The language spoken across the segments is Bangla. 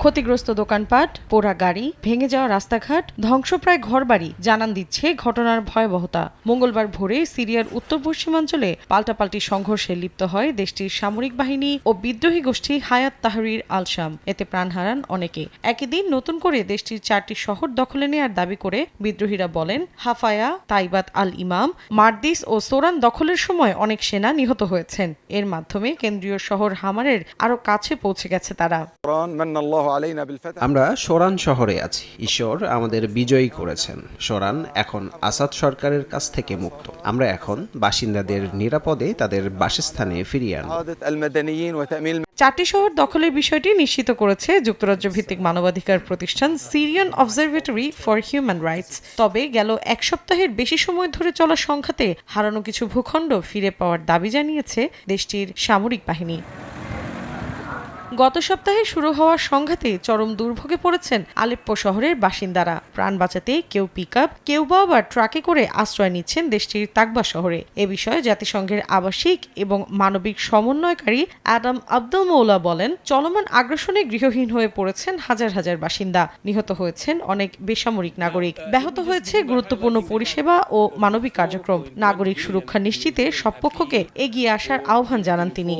ক্ষতিগ্রস্ত দোকানপাট, পোড়া গাড়ি, ভেঙে যাওয়া রাস্তাঘাট, ধ্বংসপ্রায় ঘরবাড়ি জানান দিচ্ছে ঘটনার ভয়াবহতা। মঙ্গলবার ভোরে সিরিয়ার উত্তর পশ্চিমাঞ্চলে পাল্টাপাল্টি সংঘর্ষে লিপ্ত হয় দেশটির সামরিক বাহিনী ও বিদ্রোহী গোষ্ঠী হায়াত তাহরির আল শাম। এতে প্রাণ হারান অনেকে। একই দিন নতুন করে দেশটির 4টি শহর দখলে নেয়ার দাবি করে বিদ্রোহীরা বলেন, হাফায়া, তাইবাত আল ইমাম, মারদিস ও সোরান দখলের সময় অনেক সেনা নিহত হয়েছেন। এর মাধ্যমে কেন্দ্রীয় শহর হামারের আরও কাছে পৌঁছে গেছে তারা। আমরা সোরান শহরে আছি। ঈশ্বর আমাদের বিজয়ী করেছেন। সোরান এখন আসাদ সরকারের কাছ থেকে মুক্ত। আমরা এখন বাসিন্দাদের নিরাপদে তাদের বাসস্থানে ফিরিয়ে আনব। 4টি শহর দখলের বিষয়টি নিশ্চিত করেছে যুক্তরাজ্য ভিত্তিক মানবাধিকার প্রতিষ্ঠান Syrian observatory for human rights. তবে গেল এক সপ্তাহের বেশি সময় ধরে চলা সংঘাতে হারানো কিছু ভূখণ্ড ফিরে পাওয়ার দাবি জানিয়েছে দেশটির সামরিক বাহিনী। গত সপ্তাহে শুরু হওয়া সংঘাতে চরম দুর্ভোগে পড়েছেন আলেপ্পো শহরের বাসিন্দারা। প্রাণ বাঁচাতে কেউ পিকআপ, কেউ বা আবার ট্রাকে করে আশ্রয় নিচ্ছেন দেশটির তাকবা শহরে। এ বিষয়ে জাতিসংঘের আবাসিক এবং মানবিক সমন্বয়কারী অ্যাডাম আব্দুল মৌলা বলেন, চলমান আগ্রাসনে গৃহহীন হয়ে পড়েছেন হাজার হাজার বাসিন্দা। নিহত হয়েছেন অনেক বেসামরিক নাগরিক। ব্যাহত হয়েছে গুরুত্বপূর্ণ পরিষেবা ও মানবিক কার্যক্রম। নাগরিক সুরক্ষা নিশ্চিতে সব পক্ষকে এগিয়ে আসার আহ্বান জানান তিনি।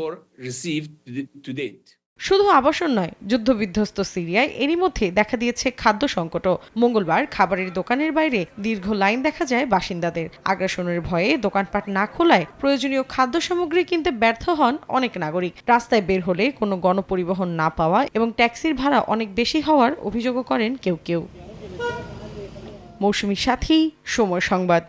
শুধু আবাসন নয়, যুদ্ধবিধ্বস্ত সিরিয়ায় এরই মধ্যে দেখা দিয়েছে খাদ্য সংকটও। মঙ্গলবার খাবারের দোকানের বাইরে দীর্ঘ লাইন দেখা যায় বাসিন্দাদের। আগ্রাসনের ভয়ে দোকানপাট না খোলায় প্রয়োজনীয় খাদ্য সামগ্রী কিনতে ব্যর্থ হন অনেক নাগরিক। রাস্তায় বের হলে কোনো গণপরিবহন না পাওয়া এবং ট্যাক্সির ভাড়া অনেক বেশি হওয়ার অভিযোগও করেন কেউ কেউ। মৌসুমী সাথী, সময় সংবাদ।